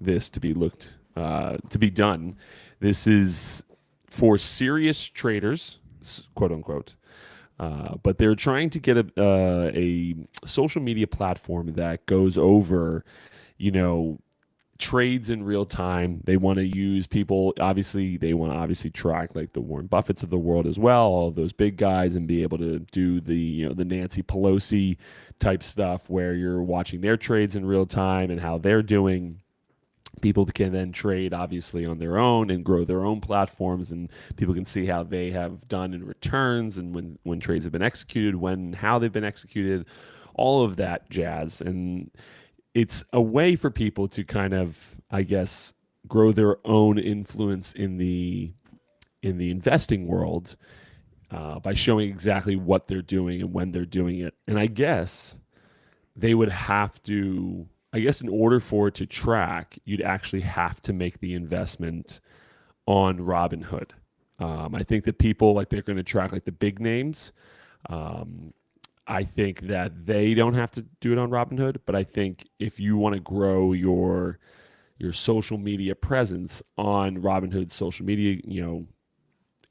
this to be to be done. This is for serious traders, quote unquote. But they're trying to get a social media platform that goes over, you know, trades in real time. They want to use people. Obviously, they want to obviously track like the Warren Buffetts of the world as well, all of those big guys, and be able to do the Nancy Pelosi type stuff where you're watching their trades in real time and how they're doing. People can then trade obviously on their own and grow their own platforms, and people can see how they have done in returns and when trades have been executed, when how they've been executed, all of that jazz. And it's a way for people to kind of, I guess, grow their own influence in the investing world by showing exactly what they're doing and when they're doing it. And I guess they would have to, I guess, in order for it to track, you'd actually have to make the investment on Robinhood. I think that people, like, they're going to track like the big names. I think that they don't have to do it on Robinhood, but I think if you want to grow your social media presence on Robinhood's social media,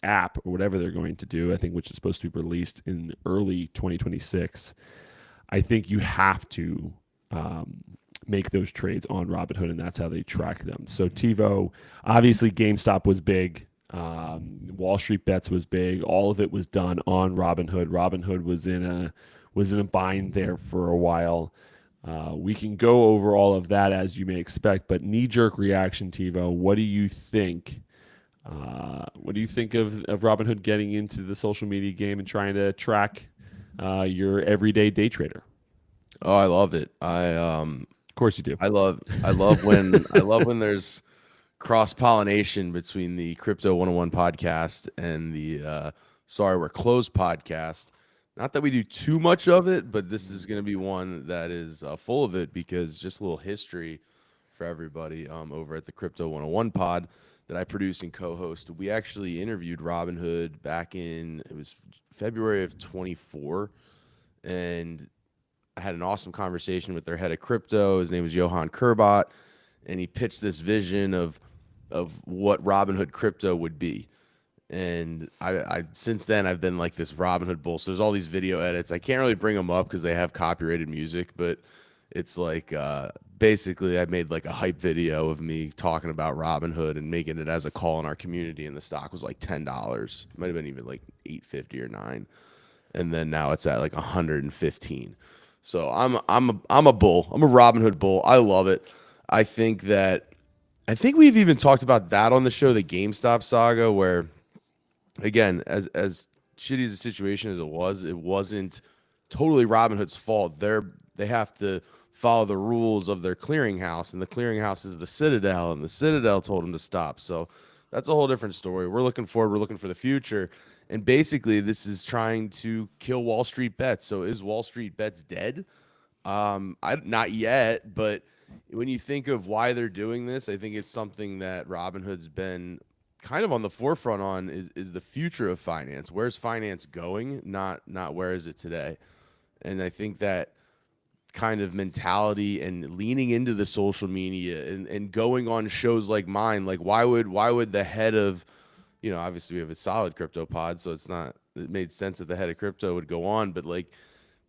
app or whatever they're going to do, I think, which is supposed to be released in early 2026, I think you have to make those trades on Robinhood, and that's how they track them. So TiVo, obviously GameStop was big. Wall Street Bets was big. All of it was done on Robinhood. Robinhood was in a bind there for a while. We can go over all of that as you may expect, but knee-jerk reaction, TiVo, what do you think? What do you think of Robinhood getting into the social media game and trying to track your everyday day trader? Oh, I love it. Of course you do. I love when there's cross pollination between the Crypto 101 podcast and the Sorry We're Closed podcast. Not that we do too much of it, but this is going to be one that is full of it, because just a little history for everybody over at the Crypto 101 pod that I produce and co-host. We actually interviewed Robinhood back in, it was February of 24, and I had an awesome conversation with their head of crypto. His name was Johan Kurbot, and he pitched this vision of what Robinhood crypto would be. And I since then I've been like this Robinhood bull. So there's all these video edits. I can't really bring them up because they have copyrighted music, but it's like basically I made like a hype video of me talking about Robinhood and making it as a call in our community, and the stock was like $10. It might have been even like $8.50 or $9, and then now it's at like 115. So I'm a bull. I'm a Robinhood bull. I love it. I think we've even talked about that on the show, the GameStop saga, where, again, as shitty as the situation as it wasn't totally Robinhood's fault. They have to follow the rules of their clearinghouse, and the clearinghouse is the Citadel, and the Citadel told them to stop. So that's a whole different story. We're looking forward. We're looking for the future. And basically, this is trying to kill Wall Street Bets. So is Wall Street Bets dead? Not yet, but when you think of why they're doing this, I think it's something that Robinhood's been kind of on the forefront on, is the future of finance. Where's finance going? Not where is it today? And I think that kind of mentality and leaning into the social media and going on shows like mine, like why would the head of, obviously we have a solid crypto pod, so it made sense that the head of crypto would go on, but like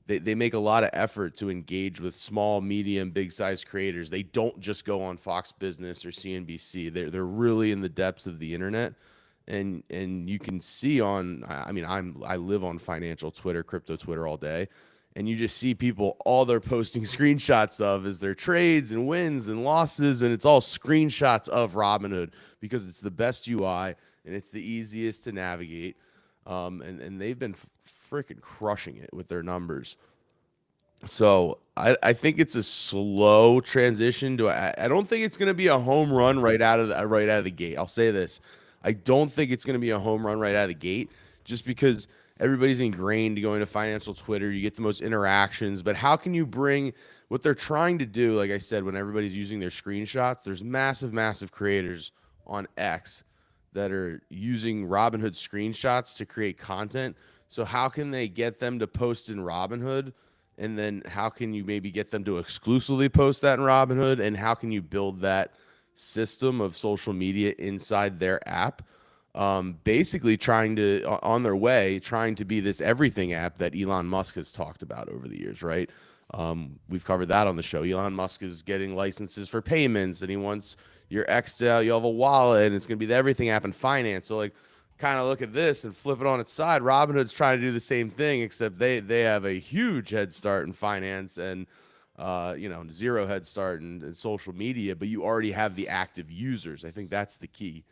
they make a lot of effort to engage with small, medium, big size creators. They don't just go on Fox Business or CNBC. They're really in the depths of the internet. And you can see I live on financial Twitter, crypto Twitter all day. And you just see people, all they're posting screenshots of is their trades and wins and losses. And it's all screenshots of Robinhood because it's the best UI and it's the easiest to navigate. And they've been freaking crushing it with their numbers. So I think it's a slow transition I don't think it's going to be a home run right out of the gate. I'll say this. I don't think it's going to be a home run right out of the gate, just because everybody's ingrained to going to financial Twitter. You get the most interactions, but how can you bring what they're trying to do? Like I said, when everybody's using their screenshots, there's massive creators on X that are using Robinhood screenshots to create content. So how can they get them to post in Robinhood? And then how can you maybe get them to exclusively post that in Robinhood? And how can you build that system of social media inside their app, basically trying to on their way trying to be this everything app that Elon Musk has talked about over the years, right? We've covered that on the show. Elon Musk is getting licenses for payments, and he wants your X to you have a wallet, and it's going to be the everything app in finance. So like, kind of look at this and flip it on its side. Robinhood's trying to do the same thing, except they have a huge head start in finance and zero head start in social media, but you already have the active users. I think that's the key.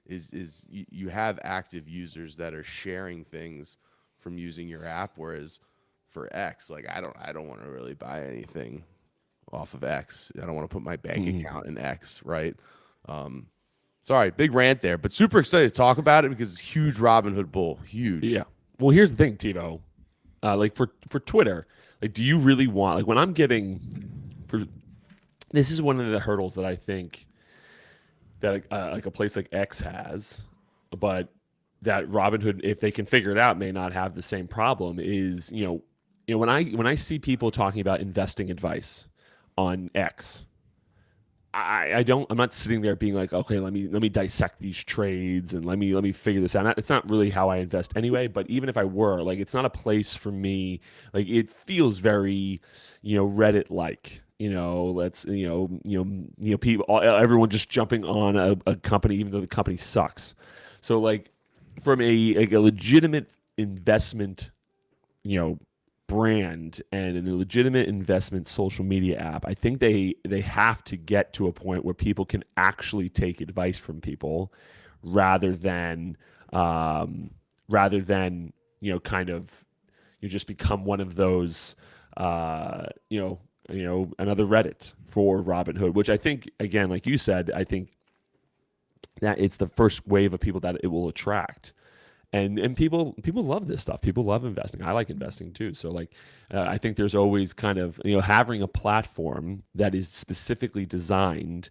Is you have active users that are sharing things from using your app, whereas for X, like I don't want to really buy anything off of X. I don't want to put my bank account in X, right? Sorry, big rant there, but super excited to talk about it because it's huge Robinhood bull, huge. Yeah. Well, here's the thing, TiVo. Like for Twitter, like, do you really want, like, when I'm getting for this is one of the hurdles that I think that like a place like X has, but that Robinhood, if they can figure it out, may not have the same problem. Is when I see people talking about investing advice on X, I'm not sitting there being like, okay, let me dissect these trades and let me figure this out. It's not really how I invest anyway. But even if I were, like, it's not a place for me. Like, it feels very, Reddit like. People, everyone just jumping on a company, even though the company sucks. So, like, from a legitimate investment, brand and a legitimate investment social media app, I think they have to get to a point where people can actually take advice from people rather than kind of you just become one of those another Reddit for Robinhood, which I think, again, like you said, I think that it's the first wave of people that it will attract. And people love this stuff. People love investing. I like investing too. So, like, I think there's always kind of having a platform that is specifically designed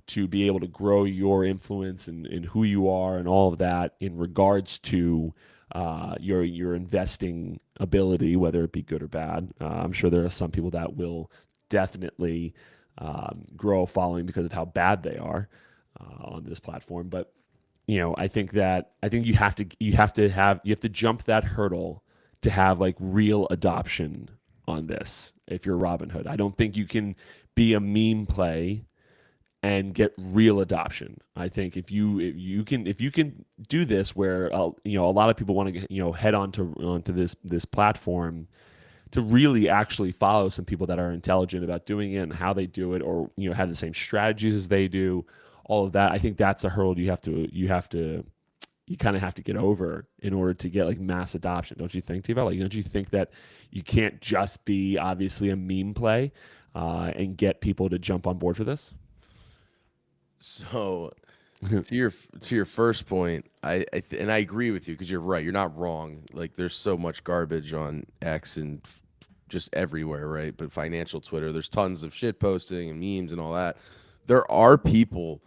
to be able to grow your influence and who you are and all of that in regards to your investing ability, whether it be good or bad. I'm sure there are some people that will definitely grow a following because of how bad they are on this platform, but I think you have to jump that hurdle to have, like, real adoption on this. If you're Robinhood, I don't think you can be a meme play and get real adoption. I think if you can do this, where a lot of people want to head onto this platform to really actually follow some people that are intelligent about doing it and how they do it, or have the same strategies as they do. All of that, I think that's a hurdle you kind of have to get over in order to get, like, mass adoption. Don't you think, Tiva? Like, don't you think that you can't just be obviously a meme play and get people to jump on board for this? So, to your first point, I agree with you because you're right. You're not wrong. Like, there's so much garbage on X and just everywhere, right? But financial Twitter, there's tons of shit posting and memes and all that. There are people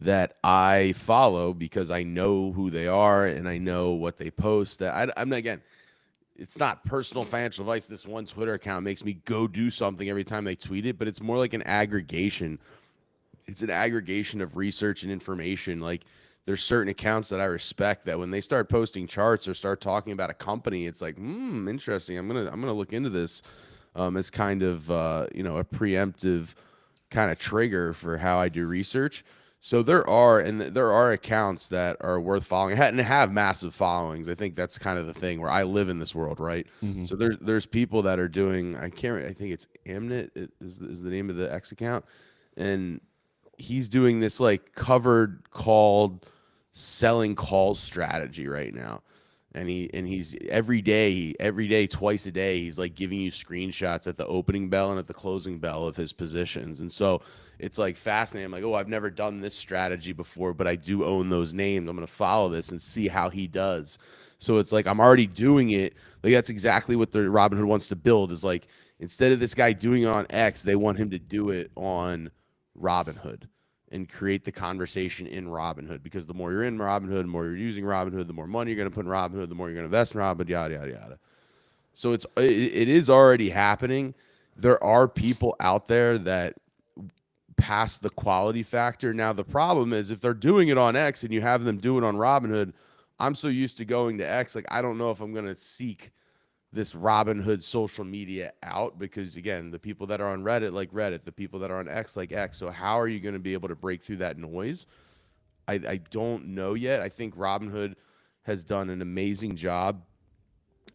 that I follow because I know who they are and I know what they post. That I'm not, again, it's not personal financial advice. This one Twitter account makes me go do something every time they tweet it, but it's more like an aggregation. It's an aggregation of research and information. Like, there's certain accounts that I respect that when they start posting charts or start talking about a company, it's like, interesting. I'm gonna look into this as kind of a preemptive kind of trigger for how I do research. So there are accounts that are worth following and have massive followings. I think that's kind of the thing where I live in this world, right? Mm-hmm. So there's people that are doing, I think it's Amnit is the name of the X account, and he's doing this, like, covered called selling calls strategy right now. And he's every day, twice a day, he's, like, giving you screenshots at the opening bell and at the closing bell of his positions. And so it's, like, fascinating. I'm like, oh, I've never done this strategy before, but I do own those names. I'm going to follow this and see how he does. So it's like, I'm already doing it. Like, that's exactly what the Robinhood wants to build, is, like, instead of this guy doing it on X, they want him to do it on Robinhood and create the conversation in Robinhood, because the more you're in Robinhood, the more you're using Robinhood, the more money you're going to put in Robinhood, the more you're going to invest in Robinhood, yada, yada, yada. So it is already happening. There are people out there that past the quality factor. Now, the problem is if they're doing it on X and you have them do it on Robinhood, I'm so used to going to X, like I don't know if I'm going to seek this Robinhood social media out because again, the people that are on Reddit like Reddit, the people that are on X like X. So how are you going to be able to break through that noise? I don't know yet. I think Robinhood has done an amazing job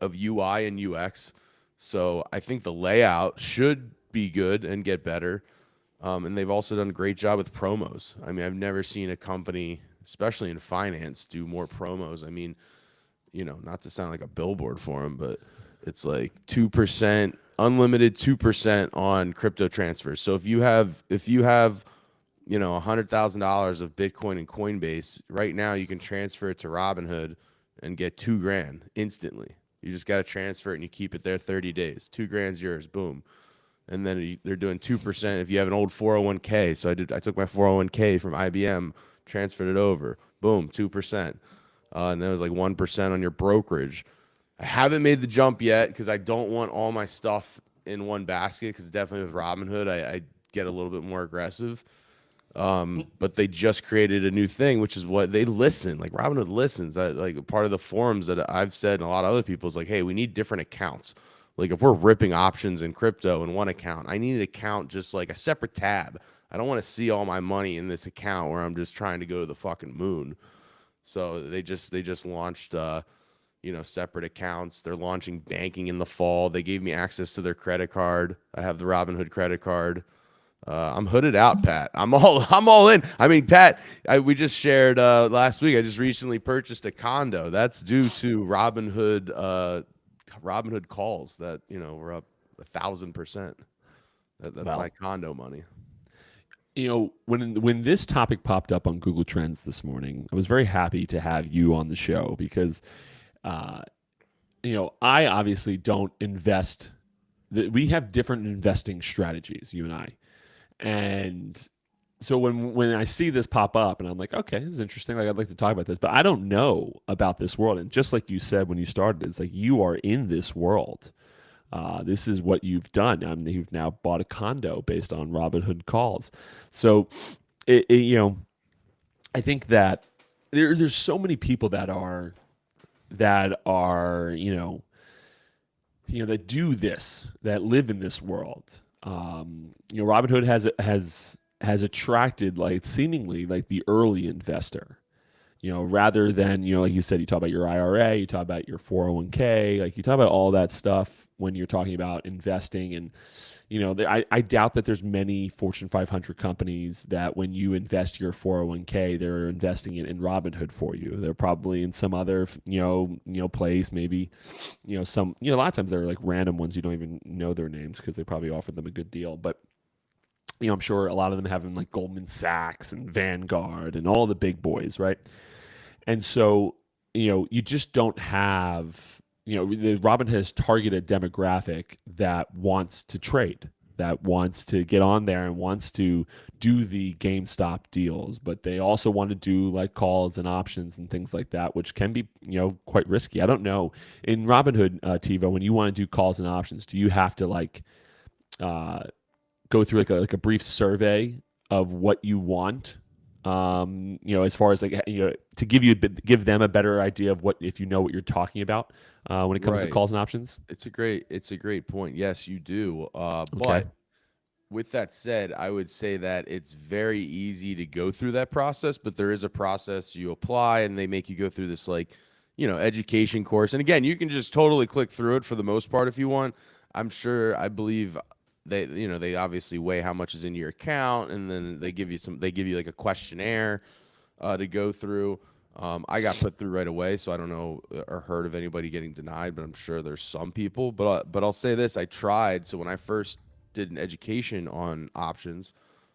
of UI and UX. So I think the layout should be good and get better. And they've also done a great job with promos. I mean, I've never seen a company, especially in finance, do more promos. I mean, not to sound like a billboard for them, but it's like 2%, unlimited 2% on crypto transfers. So if you have $100,000 of Bitcoin and Coinbase right now, you can transfer it to Robinhood and get $2,000 instantly. You just got to transfer it and you keep it there 30 days. $2,000's yours. Boom. And then they're doing 2% if you have an old 401k. So I took my 401k from IBM, transferred it over. Boom, 2%. And then it was like 1% on your brokerage. I haven't made the jump yet because I don't want all my stuff in one basket because definitely with Robinhood, I get a little bit more aggressive. But they just created a new thing, which is what they listen. Like Robinhood listens. Like part of the forums that I've said and a lot of other people is like, hey, we need different accounts. Like if we're ripping options in crypto in one account, I need an account just like a separate tab. I don't want to see all my money in this account where I'm just trying to go to the fucking moon. So they just launched separate accounts. They're launching banking in the fall. They gave me access to their credit card. I have the Robinhood credit card. I'm hooded out, Pat. I'm all in. I mean, Pat, we just shared last week. I just recently purchased a condo. That's due to Robinhood calls that were up 1,000%. That's Well, my condo money. When this topic popped up on Google Trends this morning, I was very happy to have you on the show because, I obviously don't invest. We have different investing strategies, you and I, and so when I see this pop up, and I'm like, okay, this is interesting. Like I'd like to talk about this, but I don't know about this world. And just like you said when you started, it's like you are in this world. This is what you've done. I mean, you've now bought a condo based on Robinhood calls. So, I think that there's so many people that are, that do this, that live in this world. Robinhood has attracted like seemingly like the early investor. Rather than, like you said, you talk about your IRA, you talk about your 401k, like you talk about all that stuff when you're talking about investing. And, I doubt that there's many Fortune 500 companies that when you invest your 401k, they're investing it in Robinhood for you. They're probably in some other, place, maybe, a lot of times they're like random ones. You don't even know their names because they probably offered them a good deal. But I'm sure a lot of them have them like Goldman Sachs and Vanguard and all the big boys, right? And so, you just don't have, the Robinhood has targeted demographic that wants to trade, that wants to get on there and wants to do the GameStop deals, but they also want to do like calls and options and things like that, which can be, quite risky. I don't know. In Robinhood, TiVo, when you want to do calls and options, do you have to like go through like a brief survey of what you want? As far as like to give them a better idea of what, if what you're talking about when it comes to Right. calls and options. It's a great point. Yes, you do. Okay. But with that said, I would say that it's very easy to go through that process, but there is a process you apply and they make you go through this like, education course. And again, you can just totally click through it for the most part if you want. I believe they obviously weigh how much is in your account, and then they give you like a questionnaire to go through. I got put through right away, so I don't know or heard of anybody getting denied, but I'm sure there's some people. But I'll say this: I tried. So when I first did an education on options,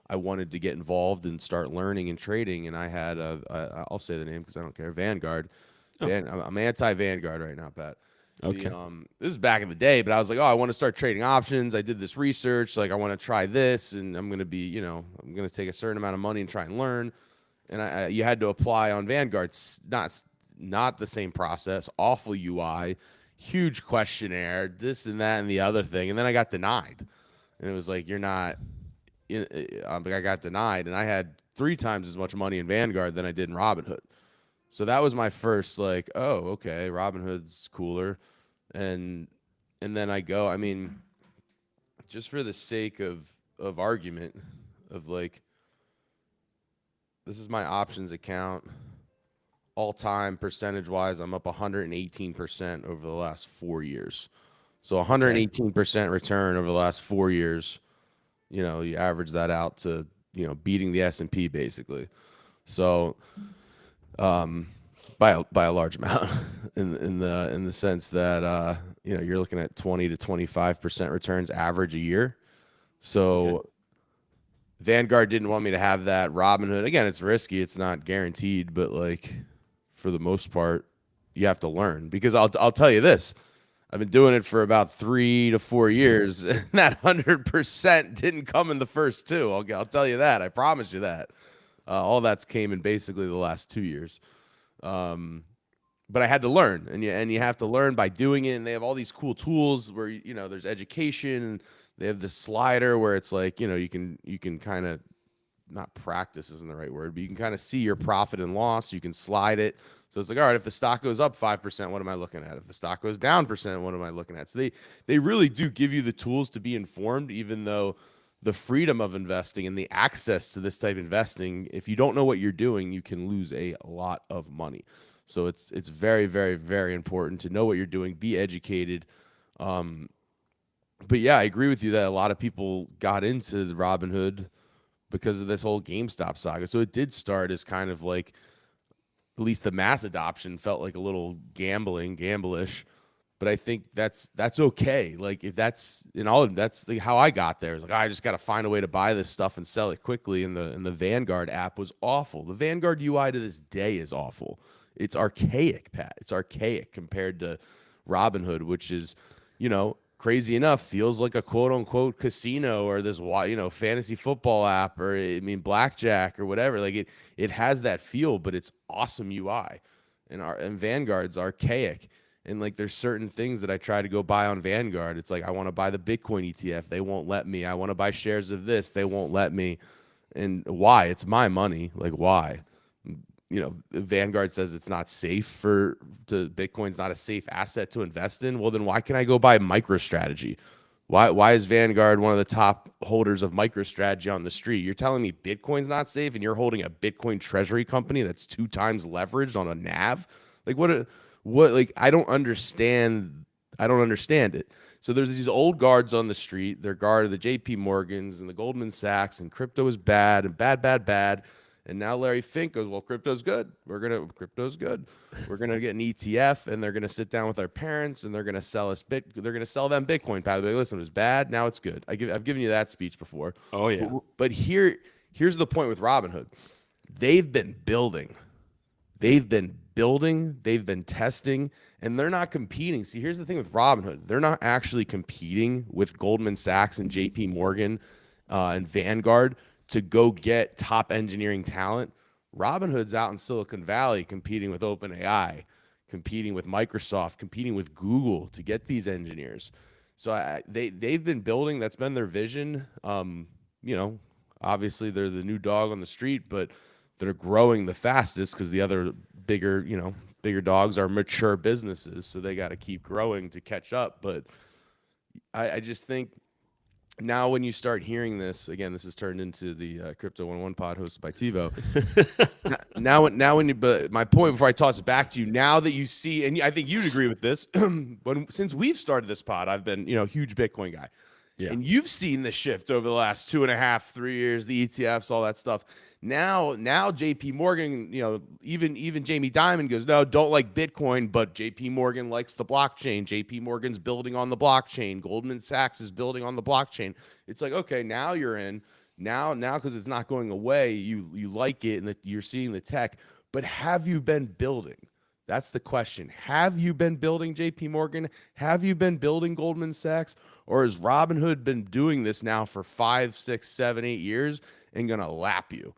I wanted to get involved and start learning and trading, and I had I'll say the name because I don't care. Vanguard. Oh. I'm anti-Vanguard right now, Pat. Okay. This is back in the day, but I was like, oh, I want to start trading options. I did this research, like I want to try this, and I'm gonna be, I'm gonna take a certain amount of money and try and learn. And you had to apply on Vanguard. Not the same process. Awful UI, huge questionnaire, this and that and the other thing, and then I got denied. And it was like, you're not I got denied, and I had 3 times as much money in Vanguard than I did in Robinhood. So that was my first like, oh, okay, Robinhood's cooler, and then I go. I mean, just for the sake of argument, of like, this is my options account, all time percentage wise, I'm up 118% over the last 4 years. So 118% return over the last 4 years. You average that out to beating the S&P basically. So by a large amount in the sense that you're looking at 20 to 25% returns average a year. So Vanguard didn't want me to have that. Robinhood, again, it's risky, it's not guaranteed, but like for the most part, you have to learn, because I'll tell you this. I've been doing it for about 3 to 4 years, and that 100% didn't come in the first two. I'll tell you that. I promise you that. All that's came in basically the last 2 years. But I had to learn, and you have to learn by doing it. And they have all these cool tools where there's education. And they have this slider where it's like you can kind of, not practice isn't the right word, but you can kind of see your profit and loss. You can slide it. So it's like, all right, if the stock goes up 5%, what am I looking at? If the stock goes down %, what am I looking at? So they really do give you the tools to be informed, even though the freedom of investing and the access to this type of investing, if you don't know what you're doing, you can lose a lot of money. So it's very, very, very important to know what you're doing, be educated. But yeah, I agree with you that a lot of people got into the Robinhood because of this whole GameStop saga. So it did start as kind of like, at least the mass adoption felt like a little gamblish. But I think that's okay. Like, if that's that's like how I got there. It's like, I just got to find a way to buy this stuff and sell it quickly. And the Vanguard app was awful. The Vanguard UI to this day is awful. It's archaic, Pat. It's archaic compared to Robinhood, which is, crazy enough, feels like a quote unquote casino, or this fantasy football app, or blackjack or whatever. Like it has that feel, but it's awesome UI. And Vanguard's archaic. And like, there's certain things that I try to go buy on Vanguard. It's like, I want to buy the Bitcoin ETF, they won't let me. I want to buy shares of this, they won't let me. And why? It's my money. Like, why? Vanguard says it's not safe Bitcoin's not a safe asset to invest in. Well, then why can I go buy MicroStrategy? Why is Vanguard one of the top holders of MicroStrategy on the street? You're telling me Bitcoin's not safe, and you're holding a Bitcoin treasury company that's 2 times leveraged on a NAV? Like, what like, I don't understand it. So there's these old guards on the street. They're guard of the JP Morgans and the Goldman Sachs, and crypto is bad and bad. And now Larry Fink goes, well, crypto's good. Crypto's good. We're gonna get an ETF, and they're gonna sit down with our parents, and they're gonna sell us they're gonna sell them Bitcoin. Pat, like, listen, it was bad. Now it's good. I've given you that speech before. Oh yeah. But here's the point with Robinhood. They've been building. They've been testing, and they're not competing. See, here's the thing with Robinhood. They're not actually competing with Goldman Sachs and JP Morgan and Vanguard to go get top engineering talent. Robinhood's out in Silicon Valley competing with OpenAI, competing with Microsoft, competing with Google to get these engineers. So they've been building. That's been their vision. Obviously they're the new dog on the street, but they're growing the fastest because the other bigger dogs are mature businesses. So they got to keep growing to catch up. But I just think, now when you start hearing this, again, this has turned into the Crypto 101 pod hosted by TiVo. But my point before I toss it back to you, now that you see, and I think you'd agree with this, since we've started this pod, I've been, huge Bitcoin guy. Yeah. And you've seen the shift over the last 2.5, 3 years, the ETFs, all that stuff. Now JP Morgan, even Jamie Dimon goes, no, don't like Bitcoin, but JP Morgan likes the blockchain. JP Morgan's building on the blockchain. Goldman Sachs is building on the blockchain. It's like, okay, now you're in. Now because it's not going away, you like it, and that you're seeing the tech. But have you been building? That's the question. Have you been building JP Morgan? Have you been building Goldman Sachs? Or has Robinhood been doing this now for 5, 6, 7, 8 years and going to lap you?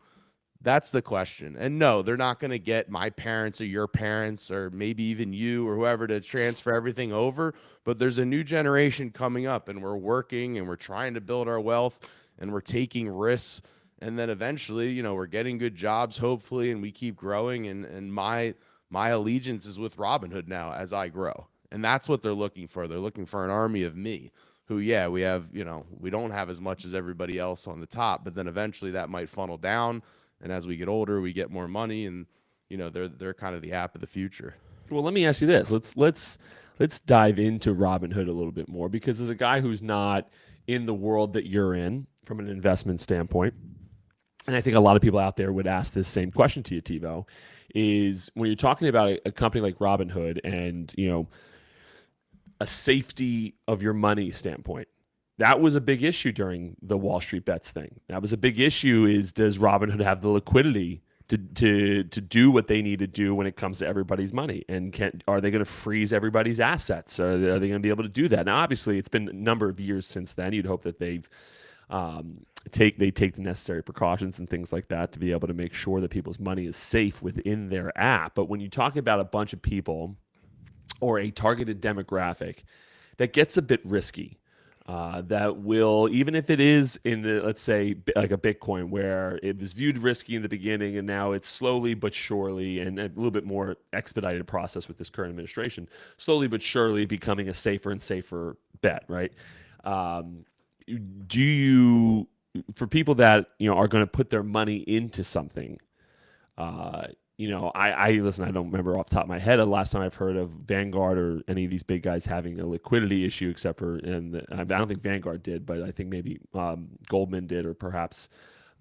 That's the question. And no, they're not going to get my parents or your parents or maybe even you or whoever to transfer everything over. But there's a new generation coming up, and we're working and we're trying to build our wealth. and we're taking risks. And then eventually, you know, we're getting good jobs, hopefully, and we keep growing. And my allegiance is with Robinhood now as I grow. And that's what they're looking for. They're looking for an army of me who, yeah, we have, you know, we don't have as much as everybody else on the top, but then eventually that might funnel down. And as we get older, we get more money, and, you know, they're kind of the app of the future. Well, let me ask you this. Let's dive into Robinhood a little bit more, because as a guy who's not in the world that you're in from an investment standpoint, and I think a lot of people out there would ask this same question to you, TiVo, is when you're talking about a company like Robinhood and, you know, a safety of your money standpoint. That was a big issue during the Wall Street Bets thing. That was a big issue, is does Robinhood have the liquidity to do what they need to do when it comes to everybody's money? And are they going to freeze everybody's assets? Are they going to be able to do that? Now, obviously, it's been a number of years since then. You'd hope that they take the necessary precautions and things like that to be able to make sure that people's money is safe within their app. But when you talk about a bunch of people or a targeted demographic, that gets a bit risky. That will, even if it is in the, let's say, like a Bitcoin, where it was viewed risky in the beginning and now it's slowly but surely, and a little bit more expedited process with this current administration, slowly but surely becoming a safer and safer bet, right? Do you, for people that, you know, are going to put their money into something, you know, I listen, I don't remember off the top of my head the last time I've heard of Vanguard or any of these big guys having a liquidity issue, except for, I don't think Vanguard did, but I think maybe Goldman did, or perhaps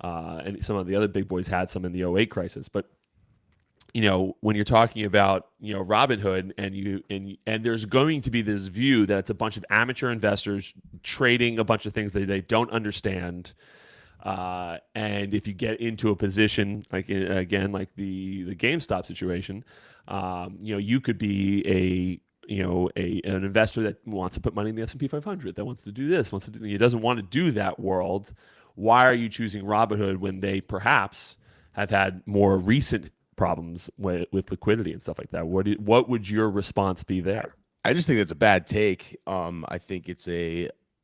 and some of the other big boys had some in the '08 crisis. But, you know, when you're talking about, you know, Robinhood, and there's going to be this view that it's a bunch of amateur investors trading a bunch of things that they don't understand. And if you get into a position like, again, like the GameStop situation, you know, you could be an investor that wants to put money in the S&P 500, that wants to do this, he doesn't want to do that world. Why are you choosing Robinhood when they perhaps have had more recent problems with liquidity and stuff like that? What would your response be there? I just think it's a bad take. I think it's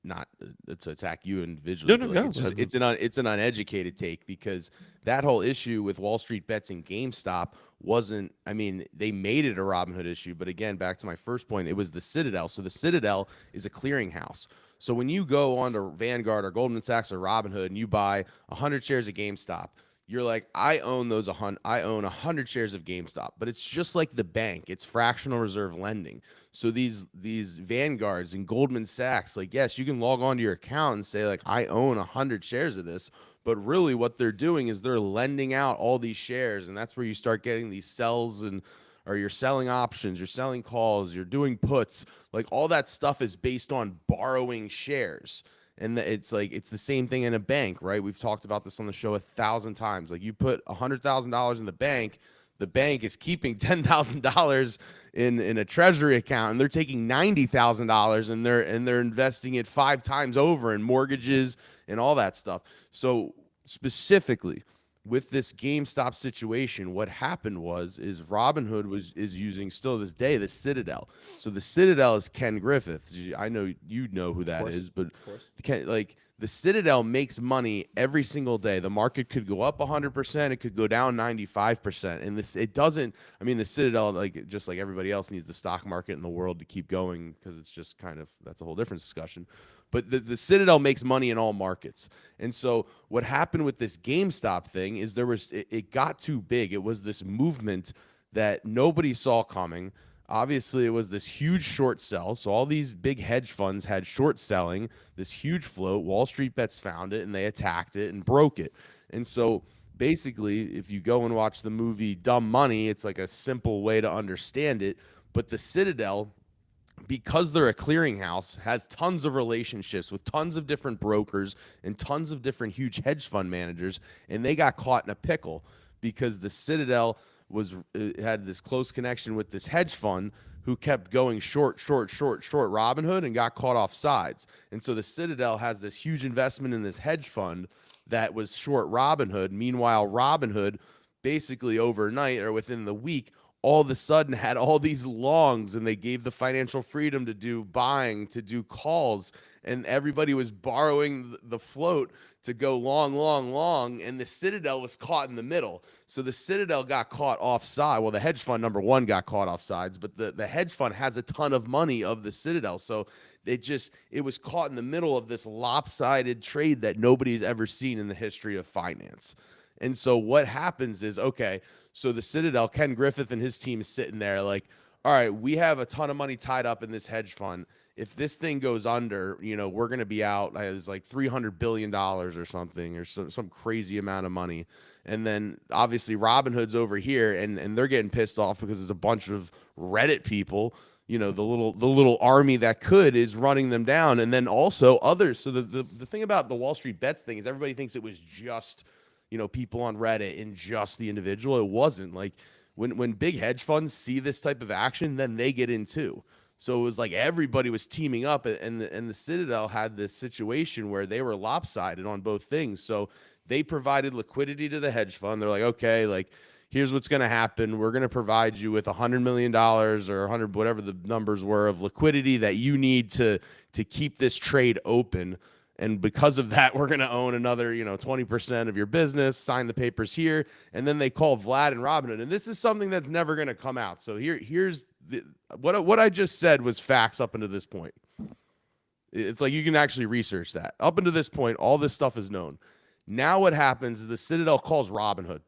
not to attack you individually. No. It's an uneducated take, because that whole issue with Wall Street Bets and GameStop wasn't, I mean, they made it a Robinhood issue, but again, back to my first point, it was the Citadel. So the Citadel is a clearinghouse. So when you go on to Vanguard or Goldman Sachs or Robinhood and you buy 100 shares of GameStop, you're like, I own 100 shares of GameStop, but it's just like the bank. It's fractional reserve lending. So these Vanguards and Goldman Sachs, like, yes, you can log on to your account and say, like, I own 100 shares of this, but really what they're doing is they're lending out all these shares, and that's where you start getting these sells, or you're selling options, you're selling calls, you're doing puts. Like, all that stuff is based on borrowing shares. And it's like, it's the same thing in a bank, right? We've talked about this on the show 1,000 times. Like, you put $100,000 in the bank is keeping $10,000 in a treasury account, and they're taking $90,000 and they're investing it 5 times over in mortgages and all that stuff. So specifically with this GameStop situation, what happened is Robinhood is using, still to this day, the Citadel. So the Citadel is Ken Griffith. I know you know who that is, but the Citadel makes money every single day. The market could go up 100%, it could go down 95%, and it doesn't. I mean, the Citadel, like, just like everybody else, needs the stock market in the world to keep going, because it's just kind of, that's a whole different discussion. But the Citadel makes money in all markets. And so what happened with this GameStop thing is it got too big. It was this movement that nobody saw coming. Obviously, it was this huge short sell. So all these big hedge funds had short selling, this huge float. Wall Street Bets found it, and they attacked it and broke it. And so basically, if you go and watch the movie Dumb Money, it's like a simple way to understand it. But the Citadel, because they're a clearinghouse, has tons of relationships with tons of different brokers and tons of different huge hedge fund managers, and they got caught in a pickle because the Citadel had this close connection with this hedge fund who kept going short Robinhood, and got caught off sides. And so the Citadel has this huge investment in this hedge fund that was short Robinhood. Meanwhile, Robinhood basically overnight or within the week all of a sudden had all these longs, and they gave the financial freedom to do buying, to do calls, and everybody was borrowing the float to go long, long, long, and the Citadel was caught in the middle. So the Citadel got caught offside. Well, the hedge fund number one got caught offsides, but the hedge fund has a ton of money of the Citadel. So it was caught in the middle of this lopsided trade that nobody's ever seen in the history of finance. And so what happens is, okay, so the Citadel, Ken Griffith and his team is sitting there like, all right, we have a ton of money tied up in this hedge fund. If this thing goes under, we're going to be out. It's like $300 billion or something, or some crazy amount of money. And then obviously Robinhood's over here, and they're getting pissed off because it's a bunch of Reddit people. The little army that is running them down, and then also others. So the thing about the Wall Street Bets thing is everybody thinks it was just people on Reddit and just the individual. It wasn't. Like when big hedge funds see this type of action, then they get in too. So it was like everybody was teaming up, and the Citadel had this situation where they were lopsided on both things. So they provided liquidity to the hedge fund. They're like, okay, like here's what's going to happen. We're going to provide you with $100 million or 100, whatever the numbers were, of liquidity that you need to keep this trade open. And because of that, we're going to own another, 20% of your business, sign the papers here. And then they call Vlad and Robinhood. And this is something that's never going to come out. So here's what I just said was facts up until this point. It's like you can actually research that. Up until this point, all this stuff is known. Now what happens is the Citadel calls Robinhood.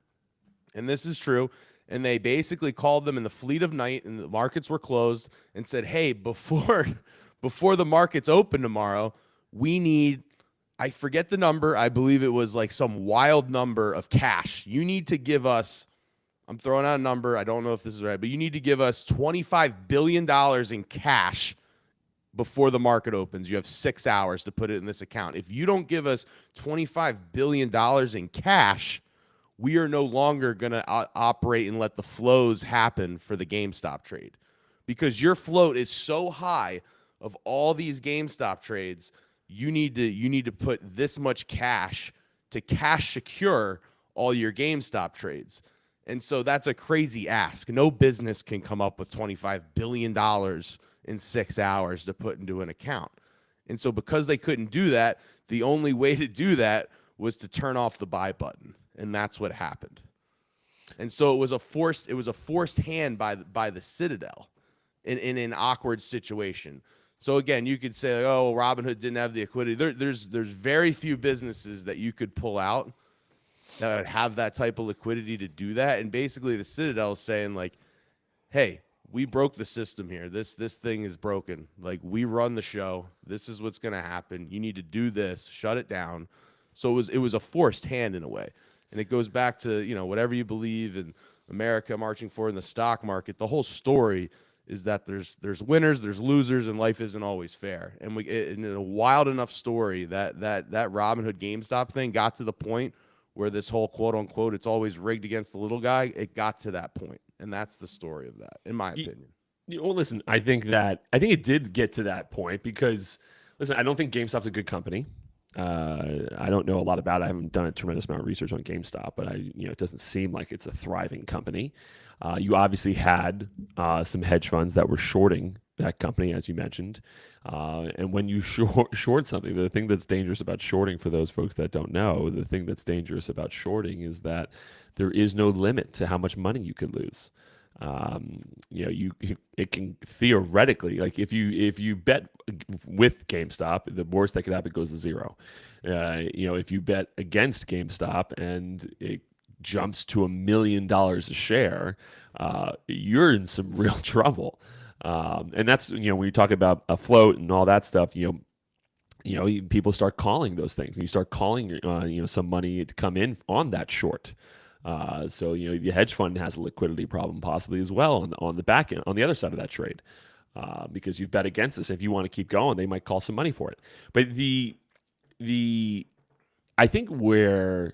And this is true. And they basically called them in the fleet of night, and the markets were closed, and said, hey, before the markets open tomorrow, we need, I forget the number, I believe it was like some wild number of cash. You need to give us, I'm throwing out a number, I don't know if this is right, but you need to give us $25 billion in cash before the market opens. You have 6 hours to put it in this account. If you don't give us $25 billion in cash, we are no longer going to operate and let the flows happen for the GameStop trade, because your float is so high of all these GameStop trades. You need to put this much cash to cash secure all your GameStop trades. And so that's a crazy ask. No business can come up with $25 billion in 6 hours to put into an account. And so because they couldn't do that, the only way to do that was to turn off the buy button. And that's what happened. And so it was a forced hand by the Citadel in an awkward situation. So again, you could say, oh, Robinhood didn't have the liquidity. There's very few businesses that you could pull out that would have that type of liquidity to do that. And basically the Citadel is saying like, hey, we broke the system here. This thing is broken. Like, we run the show. This is what's going to happen. You need to do this. Shut it down. So it was a forced hand in a way. And it goes back to, whatever you believe in America marching forward in the stock market. The whole story is that there's winners, there's losers, and life isn't always fair. And in a wild enough story that Robinhood GameStop thing got to the point where this whole quote unquote, it's always rigged against the little guy. It got to that point. And that's the story of that, in my opinion. Well, listen, I think it did get to that point because, listen, I don't think GameStop's a good company. I don't know a lot about it. I haven't done a tremendous amount of research on GameStop, but it doesn't seem like it's a thriving company. You obviously had some hedge funds that were shorting that company, as you mentioned. And when you short something, the thing that's dangerous about shorting, for those folks that don't know, the thing that's dangerous about shorting is that there is no limit to how much money you could lose. It can theoretically, like if you bet with GameStop, the worst that could happen goes to zero. If you bet against GameStop and it jumps to $1 million a share, you're in some real trouble. And that's, when you talk about a float and all that stuff, people start calling those things, and you start calling, some money to come in on that short. So the hedge fund has a liquidity problem possibly as well on the back end, on the other side of that trade, because you've bet against this. If you want to keep going, they might call some money for it. But I think where,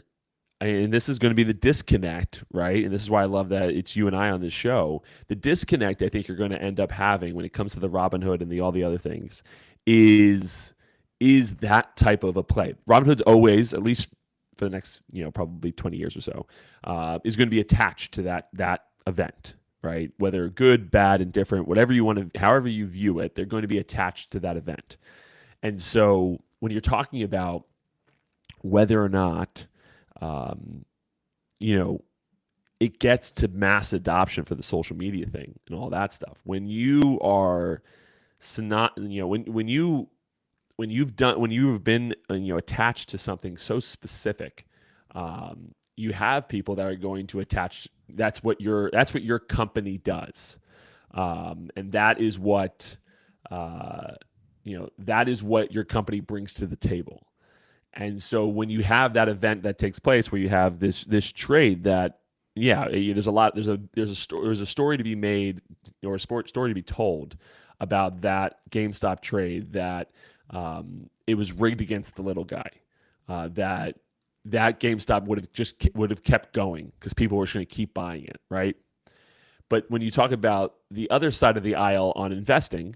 and this is going to be the disconnect, right? And this is why I love that it's you and I on this show. The disconnect I think you're going to end up having when it comes to the Robinhood and all the other things is that type of a play. Robinhood's always, at least for the next, probably 20 years or so, is going to be attached to that event, right? Whether good, bad, indifferent, whatever you want to, however you view it, they're going to be attached to that event. And so when you're talking about whether or not, um, you know, it gets to mass adoption for the social media thing and all that stuff. When you are when you've been attached to something so specific, you have people that are going to attach. That's what your company does, and that is what your company brings to the table. And so when you have that event that takes place where you have this trade that, yeah, there's a story to be made, or a story to be told about that GameStop trade, that it was rigged against the little guy, that GameStop would have kept going because people were going to keep buying it, right? But when you talk about the other side of the aisle on investing,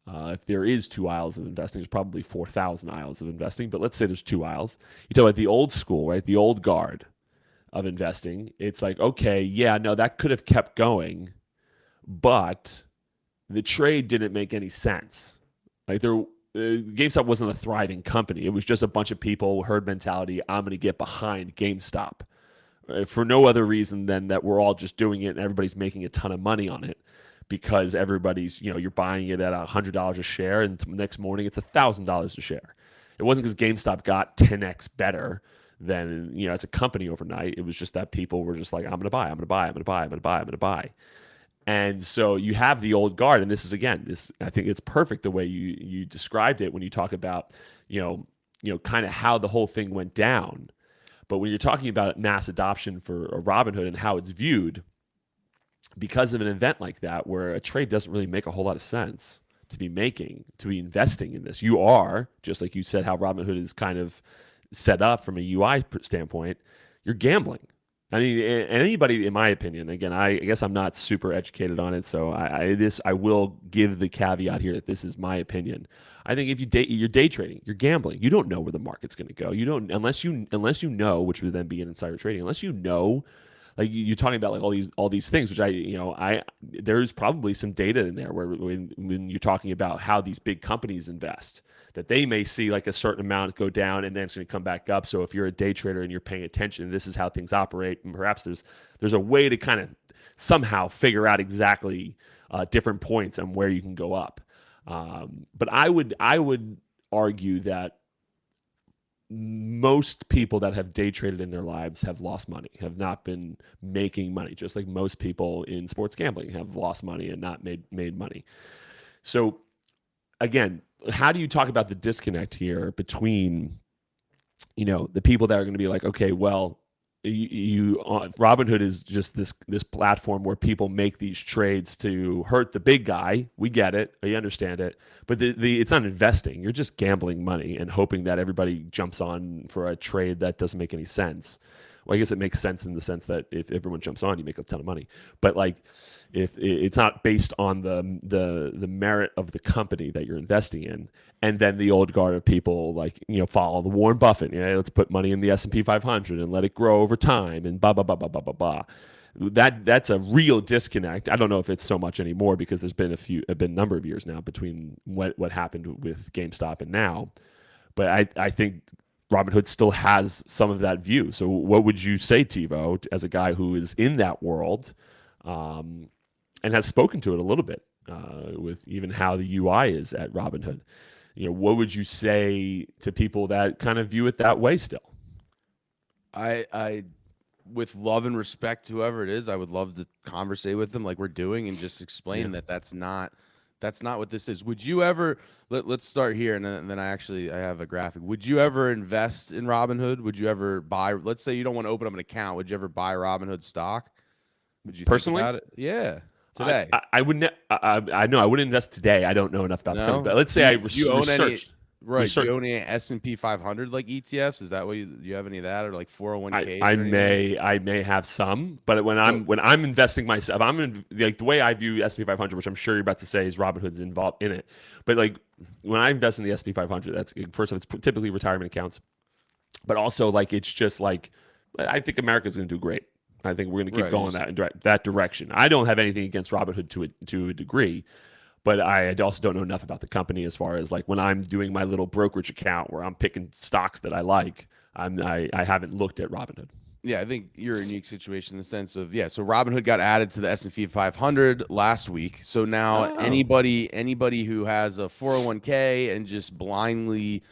if there is two aisles of investing, there's probably 4,000 aisles of investing, but let's say there's two aisles. You talk about the old school, right? The old guard of investing. It's like, okay, yeah, no, that could have kept going, but the trade didn't make any sense. Like GameStop wasn't a thriving company. It was just a bunch of people, herd mentality. I'm going to get behind GameStop for no other reason than that we're all just doing it and everybody's making a ton of money on it, because everybody's, you're buying it at $100 a share, and the next morning it's $1,000 a share. It wasn't because GameStop got 10x better than, as a company overnight. It was just that people were just like, I'm going to buy, I'm going to buy, I'm going to buy, I'm going to buy, I'm going to buy. And so you have the old guard, and this is, again, I think it's perfect the way you described it when you talk about, kind of how the whole thing went down. But when you're talking about mass adoption for a Robinhood and how it's viewed, because of an event like that, where a trade doesn't really make a whole lot of sense to be investing in this, you are, just like you said, how Robinhood is kind of set up from a UI standpoint, you're gambling. I mean, anybody, in my opinion, again, I guess I'm not super educated on it, so I will give the caveat here that this is my opinion. I think if you're day trading, you're gambling. You don't know where the market's going to go. You don't, unless you know, which would then be an insider trading. Unless you know, like you're talking about, like all these things, which there's probably some data in there where when you're talking about how these big companies invest, that they may see like a certain amount go down and then it's going to come back up. So if you're a day trader and you're paying attention, this is how things operate. And perhaps there's a way to kind of somehow figure out exactly different points and where you can go up. But I would argue that most people that have day traded in their lives have lost money, have not been making money, just like most people in sports gambling have lost money and not made money. So again, how do you talk about the disconnect here between, the people that are going to be like, okay, well, Robinhood is just this platform where people make these trades to hurt the big guy. We get it, we understand it, but it's not investing. You're just gambling money and hoping that everybody jumps on for a trade that doesn't make any sense. Well, I guess it makes sense in the sense that if everyone jumps on, you make a ton of money. But like, if it's not based on the merit of the company that you're investing in, and then the old guard of people like follow the Warren Buffett, let's put money in the S&P 500 and let it grow over time, and blah blah blah blah blah blah blah. That's a real disconnect. I don't know if it's so much anymore because there's been a number of years now between what happened with GameStop and now. But I think Robinhood still has some of that view. So what would you say, TiVo, as a guy who is in that world and has spoken to it a little bit with even how the UI is at Robinhood? What would you say to people that kind of view it that way still? I with love and respect to whoever it is, I would love to conversate with them like we're doing and just explain that that's not what this is. Would you ever, let's start here, and then I have a graphic. Would you ever invest in Robinhood? Would you ever buy, let's say you don't want to open up an account, would you ever buy Robinhood stock? Would you personally? Think about it? Yeah. Today. I wouldn't. I know I wouldn't invest today. I don't know enough about the company, but let's say I researched. Right. Do you own any S&P 500 like ETFs? Is that what you have any of that, or like 401ks? I may have some, but when I'm investing myself, I'm in, like the way I view S&P 500, which I'm sure you're about to say is Robinhood's involved in it. But like when I invest in the S&P 500, that's first off, it's typically retirement accounts, but also like it's just like I think America's going to do great. I think we're going to keep going that direction. I don't have anything against Robinhood to a degree. But I also don't know enough about the company as far as like when I'm doing my little brokerage account where I'm picking stocks that I like. I haven't looked at Robinhood. Yeah, I think you're in a unique situation in the sense of, yeah, so Robinhood got added to the S&P 500 last week. So now Oh, anybody who has a 401k and just blindly,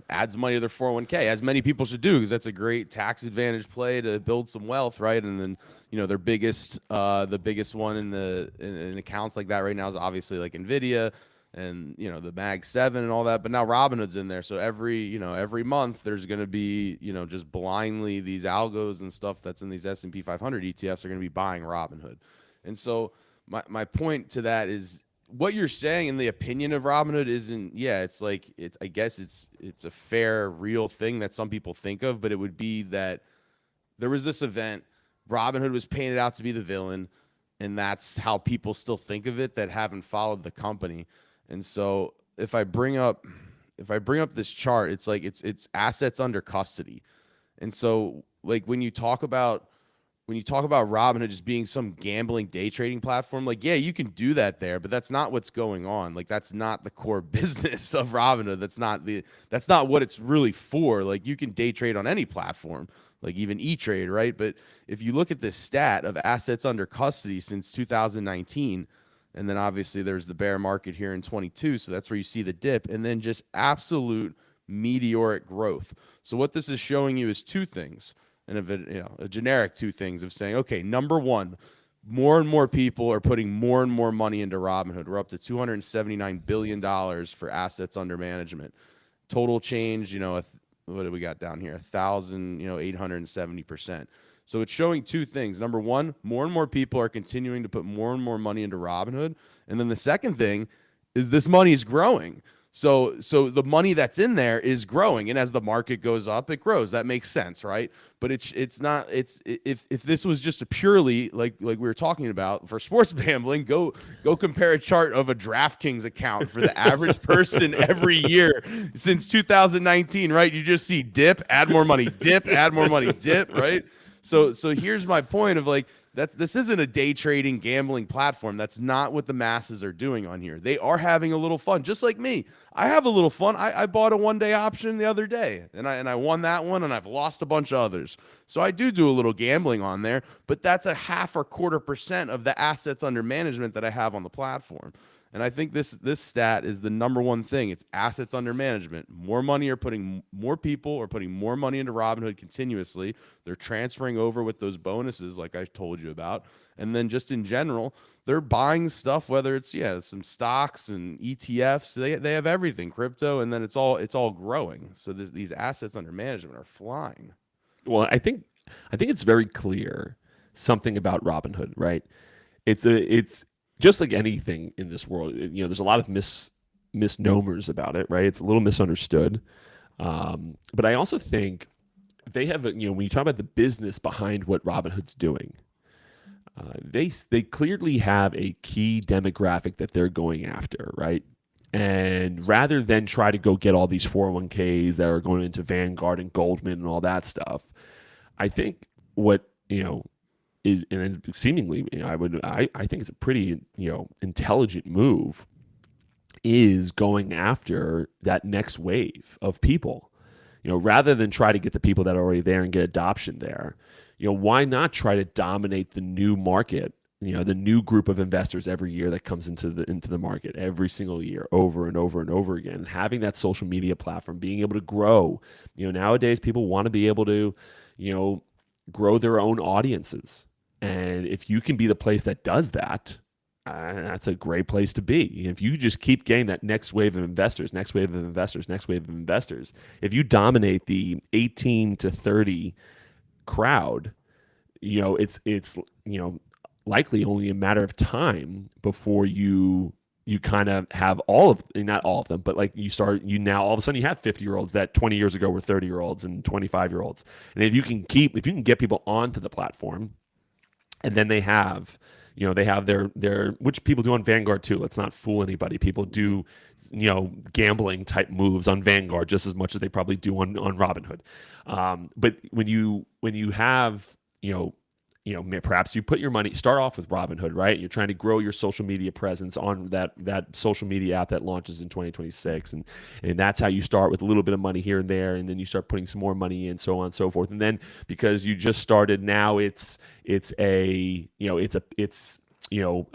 adds money to their 401k, as many people should do, because that's a great tax advantage play to build some wealth, right? And then, their the biggest one in accounts like that right now is obviously like Nvidia and the Mag 7 and all that, but now Robinhood's in there. So every month there's going to be, just blindly these algos and stuff that's in these S&P 500 ETFs are going to be buying Robinhood. And so my point to that is, what you're saying in the opinion of Robinhood isn't, it's like, I guess it's a fair, real thing that some people think of, but it would be that there was this event, Robinhood was painted out to be the villain, and that's how people still think of it that haven't followed the company. And so if I bring up this chart, it's like it's assets under custody. And so like when you talk about Robinhood just being some gambling day trading platform, like, yeah, you can do that there, but that's not what's going on. Like, that's not the core business of Robinhood. That's not what it's really for. Like, you can day trade on any platform, like even E-Trade, right? But if you look at this stat of assets under custody since 2019, and then obviously there's the bear market here in 22, so that's where you see the dip, and then just absolute meteoric growth. So what this is showing you is two things. And a generic two things of saying, okay, number one, more and more people are putting more and more money into Robinhood. We're up to $279 billion for assets under management. Total change, what do we got down here? 870%. So it's showing two things. Number one, more and more people are continuing to put more and more money into Robinhood. And then the second thing is this money is growing. So the money that's in there is growing, and as the market goes up, it grows. That makes sense, right? But it's not. If this was just a purely like we were talking about for sports gambling, go compare a chart of a DraftKings account for the average person every year since 2019, right? You just see dip, add more money, dip, add more money, dip, right? So here's my point of like, that this isn't a day trading gambling platform. That's not what the masses are doing on here. They are having a little fun, just like me. I have a little fun. I bought a 1-day option the other day, and I won that one, and I've lost a bunch of others. So I do a little gambling on there, but that's a 0.5% of the assets under management that I have on the platform. And I think this stat is the number one thing. It's assets under management. More people are putting more money into Robinhood continuously. They're transferring over with those bonuses like I told you about. And then just in general, they're buying stuff, whether it's some stocks and ETFs. They have everything, crypto, and then it's all growing. So these assets under management are flying. Well, I think it's very clear something about Robinhood, right? It's just like anything in this world. There's a lot of misnomers about it, right? It's a little misunderstood. But I also think they have, when you talk about the business behind what Robinhood's doing, they clearly have a key demographic that they're going after, right? And rather than try to go get all these 401ks that are going into Vanguard and Goldman and all that stuff, I think what, is, and seemingly, I think it's a pretty, intelligent move, is going after that next wave of people. Rather than try to get the people that are already there and get adoption there, why not try to dominate the new market, the new group of investors every year that comes into the market every single year, over and over and over again. Having that social media platform, being able to grow. Nowadays people want to be able to, grow their own audiences. And if you can be the place that does that, that's a great place to be. If you just keep getting that next wave of investors, if you dominate the 18 to 30 crowd, it's likely only a matter of time before you kind of have not all of them, but like now all of a sudden you have 50-year-olds that 20 years ago were 30-year-olds and 25-year-olds. And if you can get people onto the platform, and then they have their which people do on Vanguard too. Let's not fool anybody. People do, gambling type moves on Vanguard just as much as they probably do on Robinhood. But when you have, perhaps you put your money, start off with Robinhood, right? You're trying to grow your social media presence on that social media app that launches in 2026, and that's how you start, with a little bit of money here and there, and then you start putting some more money in, so on and so forth. And then because you just started, now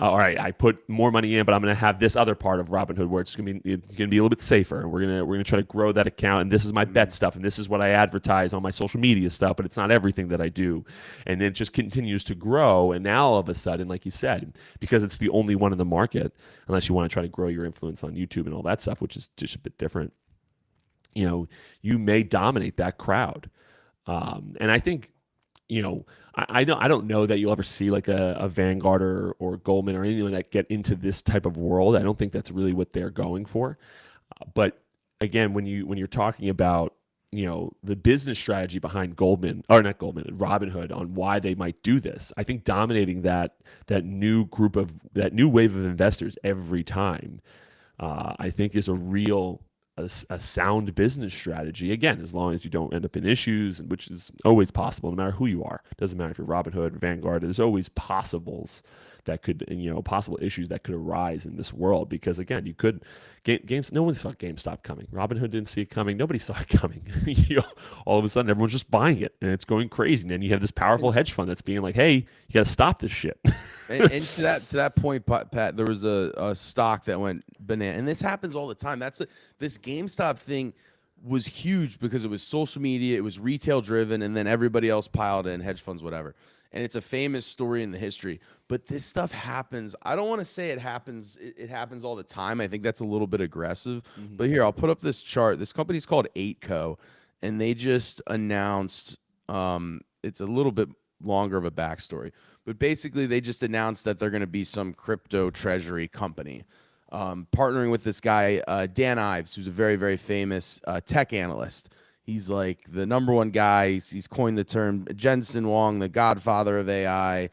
all right, I put more money in, but I'm going to have this other part of Robinhood where it's going to be a little bit safer, and we're going to try to grow that account. And this is my bet stuff, and this is what I advertise on my social media stuff, but it's not everything that I do. And then it just continues to grow. And now all of a sudden, like you said, because it's the only one in the market, unless you want to try to grow your influence on YouTube and all that stuff, which is just a bit different, you may dominate that crowd. And I think, I don't know that you'll ever see like a Vanguard or Goldman or anyone that get into this type of world. I don't think that's really what they're going for. But again, when you're talking about the business strategy behind Robinhood, on why they might do this, I think dominating that new wave of investors every time, I think is a sound business strategy. Again, as long as you don't end up in issues, which is always possible, no matter who you are. It doesn't matter if you're Robinhood or Vanguard. There's always possible issues that could arise in this world, because again, you could games. No one saw GameStop coming. Robinhood didn't see it coming. Nobody saw it coming. All of a sudden, everyone's just buying it, and it's going crazy. And then you have this powerful hedge fund that's being like, "Hey, you got to stop this shit." and to that point, Pat, there was a stock that went banana, and this happens all the time. This GameStop thing was huge because it was social media, it was retail driven, and then everybody else piled in, hedge funds, whatever. And it's a famous story in the history. But this stuff happens. I don't want to say it happens. It happens all the time. I think that's a little bit aggressive. Mm-hmm. But here, I'll put up this chart. This company's called 8Co, and they just announced. It's a little bit longer of a backstory, but basically they just announced that they're going to be some crypto treasury company, partnering with this guy, Dan Ives, who's a very, very famous tech analyst. He's like the number one guy. He's coined the term Jensen Huang, the godfather of AI.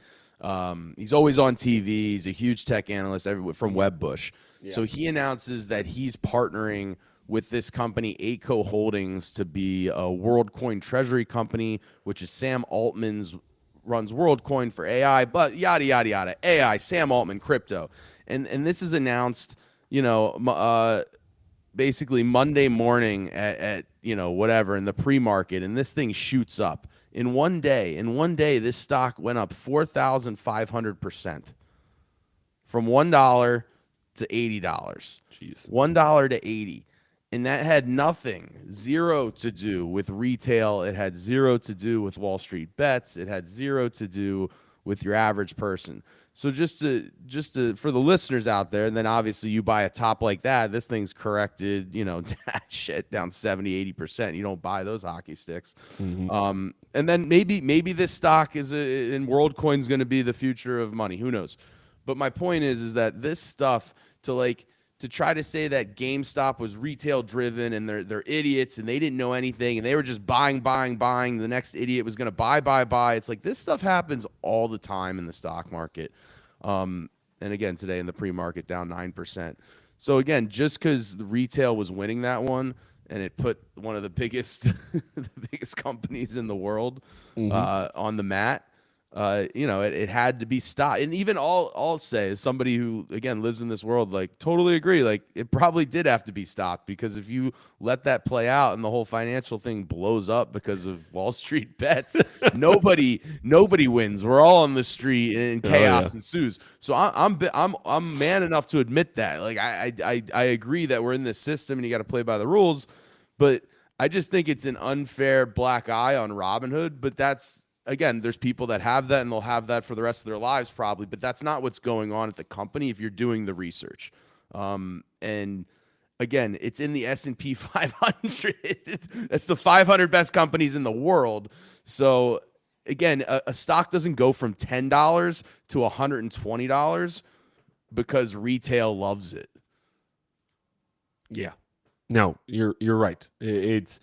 He's always on TV. He's a huge tech analyst from Wedbush. Yeah. So he announces that he's partnering with this company, 8Co Holdings, to be a WorldCoin treasury company, which is Sam Altman's runs WorldCoin for AI, but yada, yada, yada. AI, Sam Altman, crypto. And this is announced, basically Monday morning at whatever, in the pre-market, and this thing shoots up. In one day, this stock went up 4,500%. From $1 to $80. Jeez. $1 to $80. And that had zero to do with retail. It had zero to do with Wall Street bets. It had zero to do with your average person. So just to for the listeners out there, and then obviously you buy a top like that, this thing's corrected, shit down 70, 80%. You don't buy those hockey sticks. Mm-hmm. And then maybe this stock in WorldCoin's going to be the future of money. Who knows? But my point is that this stuff, to try to say that GameStop was retail driven and they're idiots and they didn't know anything and they were just buying. The next idiot was going to buy. It's like this stuff happens all the time in the stock market. And again, today in the pre-market down 9%. So again, just because the retail was winning that one and it put one of the biggest companies in the world on the mat, it had to be stopped. And even I'll say, as somebody who, again, lives in this world, like, totally agree. Like, it probably did have to be stopped, because if you let that play out and the whole financial thing blows up because of Wall Street bets, nobody wins. We're all on the street and chaos ensues. So I'm man enough to admit that. Like, I agree that we're in this system and you got to play by the rules, but I just think it's an unfair black eye on Robinhood. But that's, again, there's people that have that and they'll have that for the rest of their lives probably, but that's not what's going on at the company if you're doing the research. And again, it's in the S&P 500. That's the 500 best companies in the world. So again, a stock doesn't go from $10 to $120 because retail loves it. Yeah. No, you're right. It's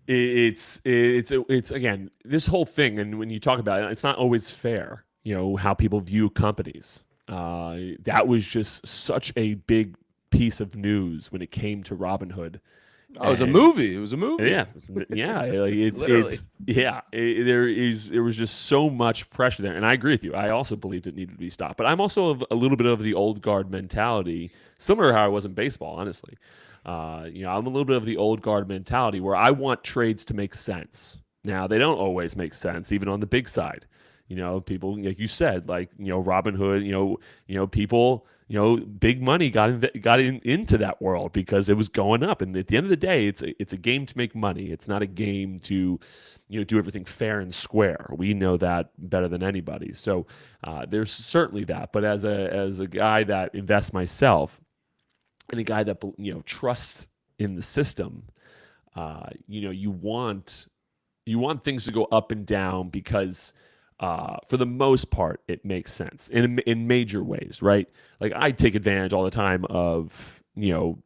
again, this whole thing, and when you talk about it, it's not always fair, how people view companies. That was just such a big piece of news when it came to Robinhood Oh, it was a movie. It was a movie. Yeah, yeah, like Literally. there was just so much pressure there, and I agree with you. I also believed it needed to be stopped, but I'm also a little bit of the old guard mentality, similar to how I was in baseball, honestly. I'm a little bit of the old guard mentality where I want trades to make sense. Now they don't always make sense, even on the big side. People like you said, like Robinhood. People. Big money into that world because it was going up. And at the end of the day, it's a game to make money. It's not a game to, do everything fair and square. We know that better than anybody. So there's certainly that. But as a guy that invests myself and a guy that trusts in the system, you want things to go up and down because for the most part, it makes sense in major ways, right? Like I take advantage all the time of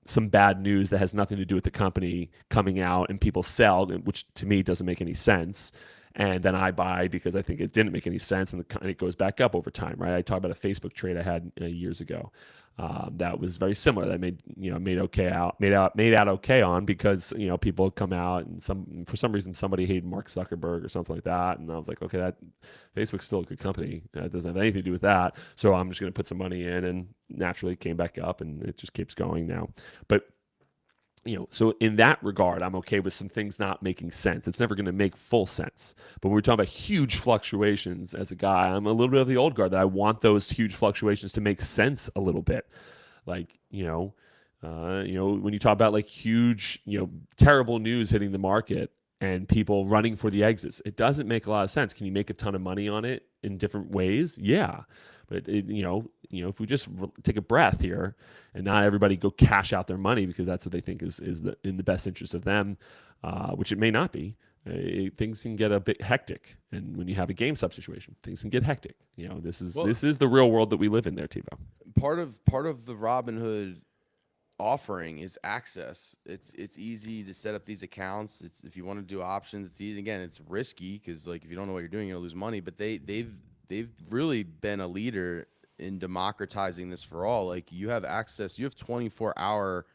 some bad news that has nothing to do with the company coming out and people sell, which to me doesn't make any sense. And then I buy because I think it didn't make any sense, and it goes back up over time, right? I talked about a Facebook trade I had years ago that was very similar. That made out okay on because people come out and for some reason somebody hated Mark Zuckerberg or something like that, and I was like, okay, that Facebook's still a good company. It doesn't have anything to do with that, so I'm just going to put some money in, and naturally it came back up, and it just keeps going now. But so in that regard, I'm okay with some things not making sense. It's never going to make full sense. But when we're talking about huge fluctuations, as a guy, I'm a little bit of the old guard that I want those huge fluctuations to make sense a little bit. Like, when you talk about like huge, terrible news hitting the market and people running for the exits, it doesn't make a lot of sense. Can you make a ton of money on it in different ways? Yeah. But if we just take a breath here and not everybody go cash out their money because that's what they think is in the best interest of them, which it may not be, things can get a bit hectic. And when you have a GameStop situation, things can get hectic. This is the real world that we live in there, TiVo. Part of the Robinhood offering is access. It's easy to set up these accounts. It's if you want to do options, it's easy. Again, it's risky because like if you don't know what you're doing, you'll lose money. But they've really been a leader in democratizing this for all. Like you have access, you have 24-hour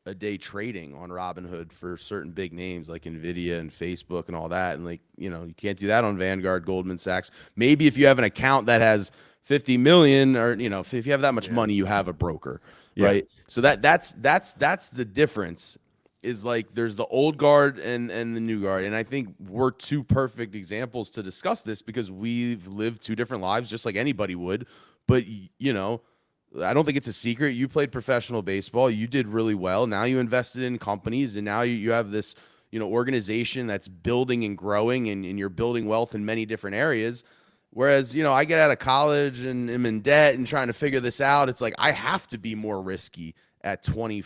a day trading on Robinhood for certain big names like Nvidia and Facebook and all that. And like, you can't do that on Vanguard, Goldman Sachs. Maybe if you have an account that has 50 million or, if you have that much money, you have a broker, right? So that's the difference. Is like there's the old guard and the new guard. And I think we're two perfect examples to discuss this because we've lived two different lives just like anybody would. But, I don't think it's a secret. You played professional baseball. You did really well. Now you invested in companies and now you have this, organization that's building and growing and you're building wealth in many different areas. Whereas, I get out of college and am in debt and trying to figure this out. It's like I have to be more risky at 20,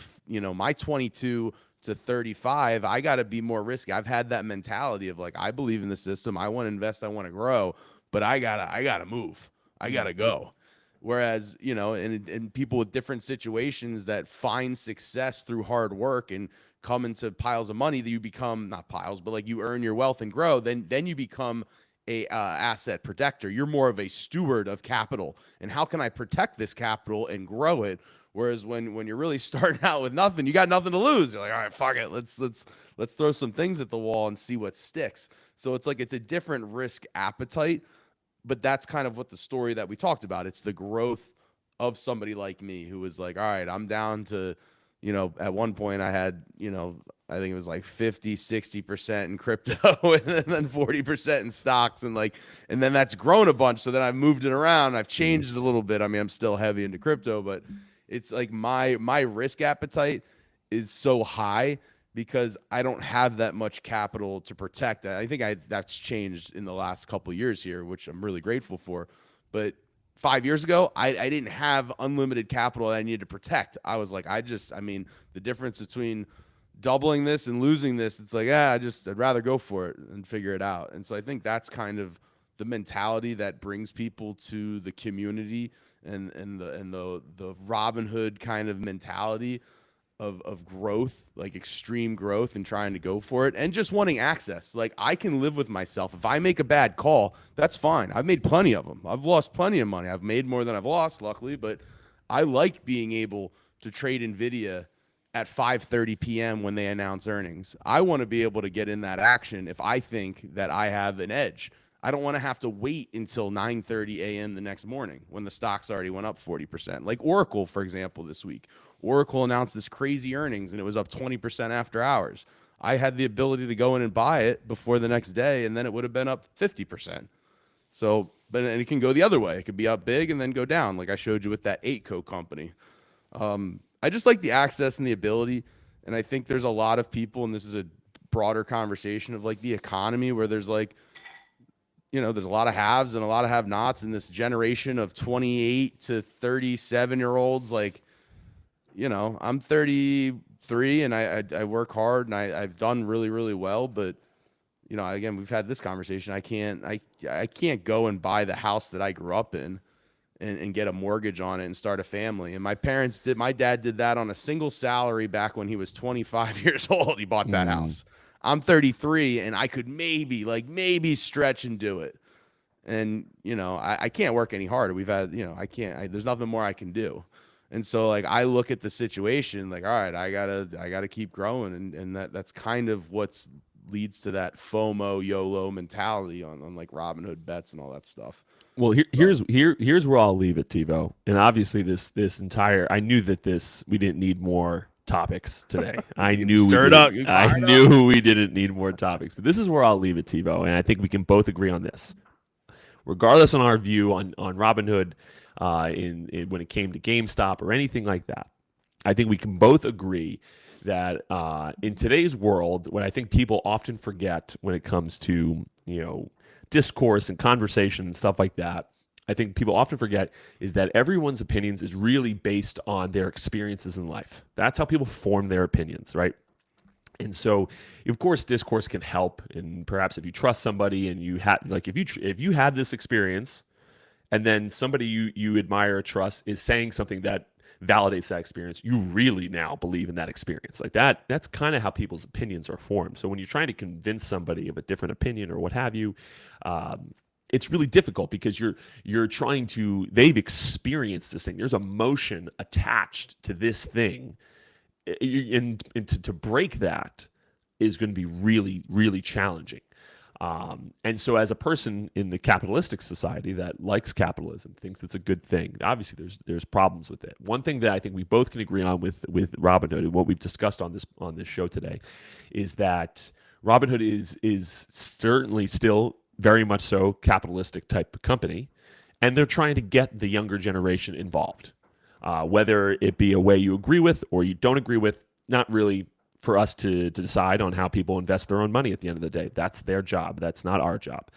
my 22 to 35, I got to be more risky. I've had that mentality of like, I believe in the system. I want to invest. I want to grow, but I gotta move. I gotta go. Whereas, and people with different situations that find success through hard work and come into piles of money that you become not piles, but like you earn your wealth and grow, then you become a asset protector. You're more of a steward of capital. And how can I protect this capital and grow it? Whereas when you're really starting out with nothing, you got nothing to lose. You're like, all right, fuck it. Let's throw some things at the wall and see what sticks. So it's like it's a different risk appetite, but that's kind of what the story that we talked about. It's the growth of somebody like me who was like, all right, I'm down to, at one point I had, I think it was like 50-60% in crypto and then 40% in stocks and then that's grown a bunch. So then I've moved it around. I've changed it a little bit. I mean, I'm still heavy into crypto, but it's like my risk appetite is so high because I don't have that much capital to protect. I think that's changed in the last couple of years here, which I'm really grateful for. But 5 years ago, I didn't have unlimited capital that I needed to protect. I was like, the difference between doubling this and losing this, it's like, I'd rather go for it and figure it out. And so I think that's kind of the mentality that brings people to the community and the Robinhood kind of mentality of growth, like extreme growth and trying to go for it and just wanting access. Like I can live with myself. If I make a bad call, that's fine. I've made plenty of them. I've lost plenty of money. I've made more than I've lost, luckily, but I like being able to trade Nvidia at 5:30 p.m. when they announce earnings. I want to be able to get in that action if I think that I have an edge. I don't want to have to wait until 9:30 a.m. the next morning when the stocks already went up 40%. Like Oracle, for example, this week. Oracle announced this crazy earnings and it was up 20% after hours. I had the ability to go in and buy it before the next day, and then it would have been up 50%. So, but and it can go the other way. It could be up big and then go down, like I showed you with that 8Co company. I just like the access and the ability. And I think there's a lot of people, and this is a broader conversation of like the economy where there's like, there's a lot of haves and a lot of have nots in this generation of 28 to 37-year-olds. Like, I'm 33 and I work hard and I've done really, really well. But, again, we've had this conversation. I can't go and buy the house that I grew up in and get a mortgage on it and start a family. And my dad did that on a single salary back when he was 25 years old. He bought that house. I'm 33 and I could maybe stretch and do it. And, I can't work any harder. We've had, there's nothing more I can do. And so like, I look at the situation like, all right, I gotta keep growing. And that's kind of what's leads to that FOMO YOLO mentality on like Robinhood bets and all that stuff. Well, here's where I'll leave it, TiVo. And obviously this entire, I knew that we didn't need more topics today. I knew we didn't need more topics, but this is where I'll leave it, TiVo. And I think we can both agree on this. Regardless on our view on Robinhood, in when it came to GameStop or anything like that, I think we can both agree that in today's world, what I think people often forget when it comes to, discourse and conversation and stuff like that, I think people often forget is that everyone's opinions is really based on their experiences in life. That's how people form their opinions, right? And so, of course, discourse can help. And perhaps if you trust somebody and you had, like, if you had this experience, and then somebody you admire or trust is saying something that validates that experience, you really now believe in that experience. Like that's kind of how people's opinions are formed. So when you're trying to convince somebody of a different opinion or what have you, it's really difficult because you're trying to, they've experienced this thing. There's emotion attached to this thing. And to break that is going to be really, really challenging. And so as a person in the capitalistic society that likes capitalism, thinks it's a good thing, obviously there's problems with it. One thing that I think we both can agree on with Robinhood and what we've discussed on this show today is that Robinhood is certainly still very much so capitalistic type of company, and they're trying to get the younger generation involved. Whether it be a way you agree with or you don't agree with, not really for us to decide on how people invest their own money at the end of the day. That's their job. That's not our job.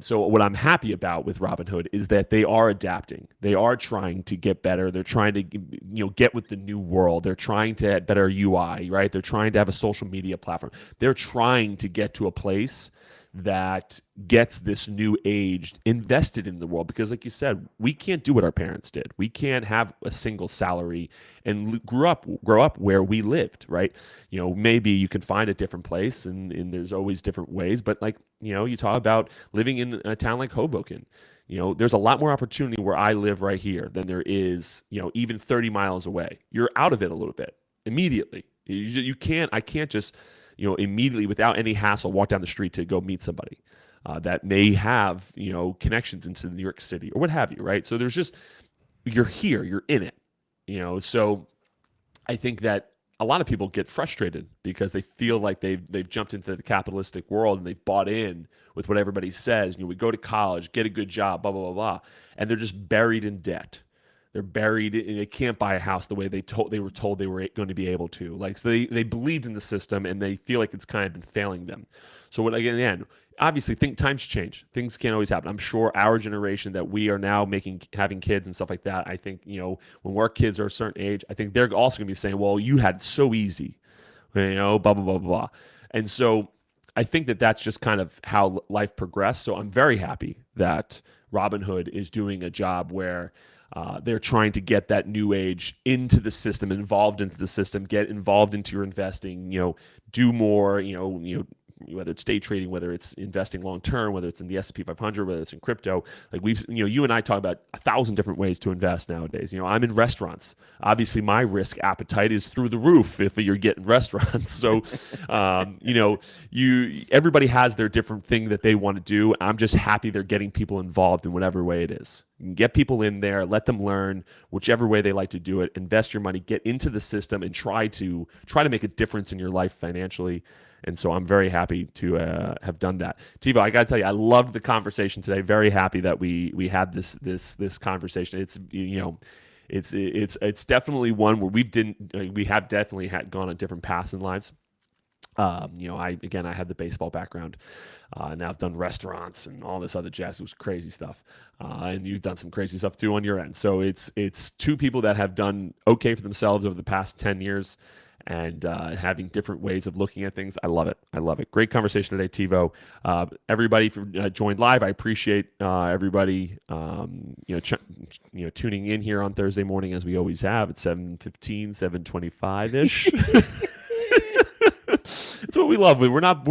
So what I'm happy about with Robinhood is that they are adapting. They are trying to get better. They're trying to get with the new world. They're trying to have better UI, right? They're trying to have a social media platform. They're trying to get to a place that gets this new age invested in the world, because like you said, we can't do what our parents did. We can't have a single salary and grow up where we lived, right? Maybe you can find a different place and there's always different ways, but like, you talk about living in a town like Hoboken, there's a lot more opportunity where I live right here than there is, even 30 miles away. You're out of it a little bit immediately. I can't just immediately without any hassle walk down the street to go meet somebody that may have, connections into New York City or what have you, right? So there's just, you're here, you're in it, so I think that a lot of people get frustrated because they feel like they've jumped into the capitalistic world and they've bought in with what everybody says. We go to college, get a good job, blah, blah, blah, blah, and they're just buried in debt. They're buried. They can't buy a house the way they were told they were going to be able to. Like, so they believed in the system and they feel like it's kind of been failing them. So again, obviously, times change. Things can't always happen. I'm sure our generation that we are now having kids and stuff like that, I think, when our kids are a certain age, I think they're also going to be saying, well, you had it so easy, blah, blah, blah, blah. And so I think that that's just kind of how life progressed. So I'm very happy that Robinhood is doing a job where they're trying to get that new age into the system, involved into the system, get involved into your investing, do more, whether it's day trading, whether it's investing long term, whether it's in the S&P 500, whether it's in crypto. Like you and I talk about 1,000 different ways to invest nowadays. I'm in restaurants. Obviously, my risk appetite is through the roof if you're getting restaurants. So, everybody has their different thing that they want to do. I'm just happy they're getting people involved in whatever way it is. You can get people in there, let them learn whichever way they like to do it, invest your money, get into the system, and try to make a difference in your life financially. And so I'm very happy to have done that. Tivo, I got to tell you, I loved the conversation today. Very happy that we had this conversation. It's definitely one where we have definitely gone on different paths in lives. I had the baseball background. Now I've done restaurants and all this other jazz. It was crazy stuff. And you've done some crazy stuff too on your end. So it's two people that have done okay for themselves over the past 10 years and having different ways of looking at things. I love it. I love it. Great conversation today, Tivo. Everybody joined live. I appreciate everybody tuning in here on Thursday morning as we always have at 7:15, 7:25-ish. It's what we love. We're not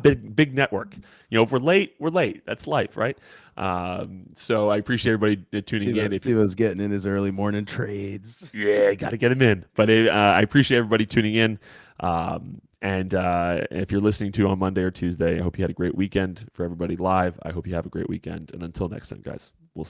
big network. If we're late, we're late. That's life, right? So I appreciate everybody tuning in. Tivo's getting in his early morning trades. Yeah, got to get him in. But I appreciate everybody tuning in. And if you're listening to on Monday or Tuesday, I hope you had a great weekend. For everybody live, I hope you have a great weekend. And until next time, guys, we'll see.